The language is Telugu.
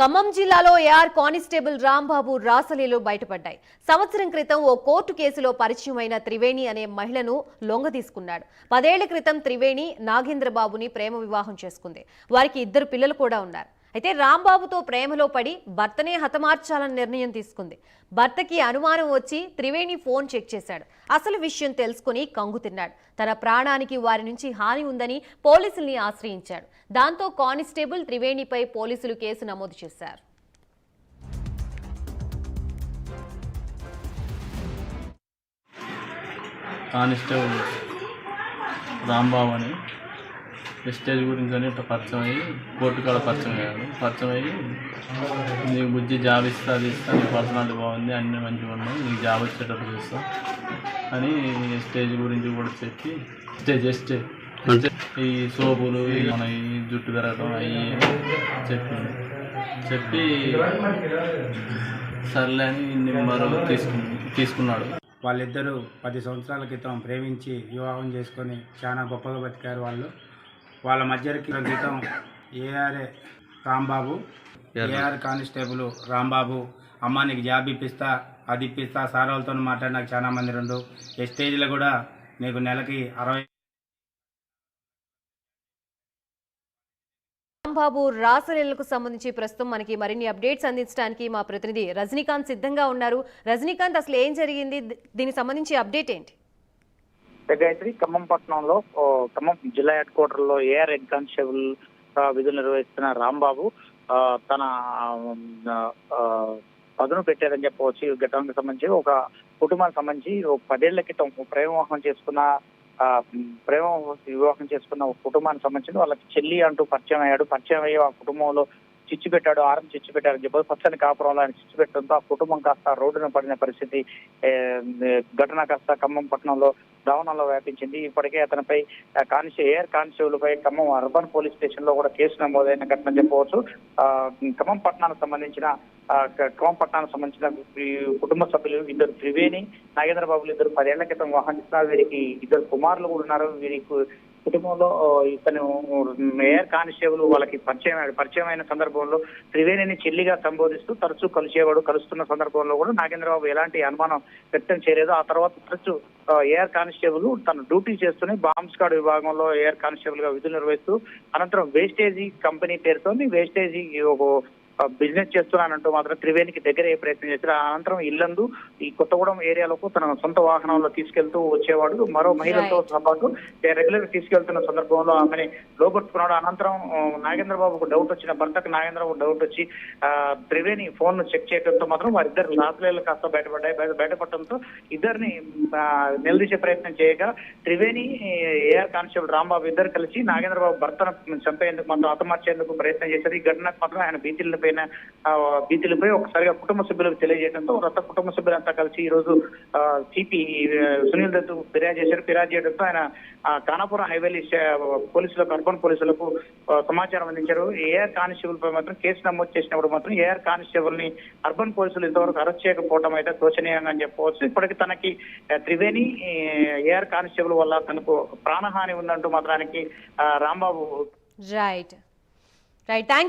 ఖమ్మం జిల్లాలో ఏఆర్ కానిస్టేబుల్ రాంబాబు రాసలీలు బయటపడ్డాయి. సంవత్సరం క్రితం ఓ కోర్టు కేసులో పరిచయమైన త్రివేణి అనే మహిళను లొంగదీసుకున్నాడు. 10 ఏళ్ల క్రితం త్రివేణి నాగేంద్రబాబుని ప్రేమ వివాహం చేసుకుంది. వారికి 2 పిల్లలు కూడా ఉన్నారు. అయితే రాంబాబుతో ప్రేమలో పడి భర్తనే హతమార్చాలని నిర్ణయం తీసుకుంది. భర్తకి అనుమానం వచ్చి త్రివేణి ఫోన్ చెక్ చేశాడు. అసలు విషయం తెలుసుకుని కంగు తిన్నాడు. తన ప్రాణానికి వారి నుంచి హాని ఉందని పోలీసుల్ని ఆశ్రయించాడు. దాంతో కానిస్టేబుల్ త్రివేణిపై పోలీసులు కేసు నమోదు చేశారు. కానిస్టేబుల్ రాంబాబు అని వెస్టేజ్ గురించి అని ఇట్లా పరిచయం అయ్యి కోర్టు కాడ పరిచయం అయ్యాడు. పరిచయం అయ్యి నీకు బుద్ధి జాబ్ ఇస్తా అది ఇస్తా, నీ పర్సనాలిటీ బాగుంది, అన్నీ మంచిగా ఉన్నాయి, నీకు జాబ్ వచ్చేటట్టు చూస్తా అని స్టేజ్ గురించి కూడా చెప్పి స్టేజ్ ఈ సోపులు మన ఈ జుట్టు పెరగడం అవి చెప్పి సర్లే అని నెంబర్ తీసుకున్నాడు. వాళ్ళిద్దరూ 10 సంవత్సరాల క్రితం ప్రేమించి వివాహం చేసుకొని చాలా గొప్పగా బతికారు. వాళ్ళ మధ్యకి క్రితం AR Rambabu, AR constable Rambabu, అమ్మ నీకు జాబ్ ఇప్పిస్తా, అది ఇప్పిస్తా, సార్ వాళ్ళతో మాట్లాడి నాకు చాలా మంది రెండు స్టేజ్లో కూడా నీకు నెలకి 60. రాంబాబు రాసలీలకు సంబంధించి ప్రస్తుతం మనకి మరిన్ని అప్డేట్స్ అందించడానికి మా ప్రతినిధి రజనీకాంత్ సిద్ధంగా ఉన్నారు. రజనీకాంత్, అసలు ఏం జరిగింది, దీనికి సంబంధించి అప్డేట్ ఏంటి? గాయత్రి, ఖమ్మం పట్టణంలో ఖమ్మం జిల్లా హెడ్ క్వార్టర్ లో ఏఆర్ హెడ్ కానిస్టేబుల్ విధులు నిర్వహిస్తున్న రాంబాబు తన పదును పెట్టారని చెప్పవచ్చు. ఈ ఘటనకు సంబంధించి ఒక కుటుంబానికి సంబంధించి 10 ఏళ్ల క్రితం ప్రేమ వివాహం చేసుకున్న ఒక కుటుంబానికి సంబంధించి వాళ్ళకి చెల్లి అంటూ పరిచయం అయ్యాడు. పరిచయం అయ్యి ఆ కుటుంబంలో చిచ్చు పెట్టాడు, ఆరం చిచ్చు పెట్టారని చెప్పి పచ్చని కాపురంలో ఆయన చిచ్చు పెట్టడంతో ఆ కుటుంబం కాస్త రోడ్డున పడిన పరిస్థితి ఘటన కాస్త ఖమ్మం పట్టణంలో దావనంలో వ్యాపించింది. ఇప్పటికే అతనిపై ఏఆర్ కానిస్టేబుల్ పై ఖమ్మం అర్బన్ పోలీస్ స్టేషన్ లో కూడా కేసు నమోదైన ఘటన చెప్పవచ్చు. ఖమ్మం పట్టణానికి సంబంధించిన కుటుంబ సభ్యులు 2 త్రివేణి, నాగేంద్రబాబులు 10 ఏళ్ల క్రితం వివాహం చేసిన వీరికి 2 కుమారులు కూడా ఉన్నారు. వీరికి కుటుంబంలో ఇతను ఏఆర్ కానిస్టేబుల్ వాళ్ళకి పరిచయం అయిన సందర్భంలో త్రివేణిని చెల్లిగా సంబోధిస్తూ తరచూ కలుస్తున్న సందర్భంలో కూడా నాగేంద్రబాబు ఎలాంటి అనుమానం వ్యక్తం చేయలేదు. ఆ తర్వాత తరచూ ఏఆర్ కానిస్టేబుల్ తన డ్యూటీ చేస్తూనే బాంబ్ స్క్వాడ్ విభాగంలో ఏఆర్ కానిస్టేబుల్ గా విధులు నిర్వహిస్తూ అనంతరం వేస్టేజీ కంపెనీ పేరుతో వేస్టేజీ ఒక బిజినెస్ చేస్తున్నానంటూ మాత్రం త్రివేణికి దగ్గర ఏ ప్రయత్నం చేశారు. అనంతరం ఇల్లందు ఈ కొత్తగూడెం ఏరియాలకు తన సొంత వాహనంలో తీసుకెళ్తూ వచ్చేవాడు. మరో మహిళలతో పాటు రెగ్యులర్ తీసుకెళ్తున్న సందర్భంలో ఆమెని లోపరుచుకున్నాడు. అనంతరం నాగేంద్రబాబుకు డౌట్ వచ్చిన భర్తకు నాగేంద్రబాబు డౌట్ వచ్చి త్రివేణి ఫోన్ ను చెక్ చేయడంతో మాత్రం వారిద్దరు రాత్రులు కాస్త బయటపడటంతో ఇద్దరిని నిలదీసే ప్రయత్నం చేయగా త్రివేణి, ఏఆర్ కానిస్టేబుల్ రాంబాబు ఇద్దరు కలిసి నాగేంద్రబాబు భర్తను చంపేందుకు మాత్రం హతమార్చేందుకు ప్రయత్నం చేశారు. ఈ ఘటనకు మాత్రం ఆయన భీతిలపై ఒకసారిగా కుటుంబ సభ్యులకు తెలియజేయడంతో కుటుంబ సభ్యులంతా కలిసి ఈ రోజు సిపి సునీల్ దత్తు ఫిర్యాదు చేశారు. ఫిర్యాదు చేయడంతో ఆయన ఖానాపురం హైవేలీ పోలీసులకు, అర్బన్ పోలీసులకు సమాచారం అందించారు. ఏఆర్ కానిస్టేబుల్ పై మాత్రం కేసు నమోదు చేసినప్పుడు మాత్రం ఏఆర్ కానిస్టేబుల్ ని అర్బన్ పోలీసులు ఇంతవరకు అరెస్ట్ చేయకపోవడం అయితే శోచనీయంగా అని చెప్పవచ్చు. ఇప్పటికీ తనకి త్రివేణి, ఏఆర్ కానిస్టేబుల్ వల్ల తనకు ప్రాణహాని ఉందంటూ మాత్రానికి రాంబాబు రైట్ థ్యాంక్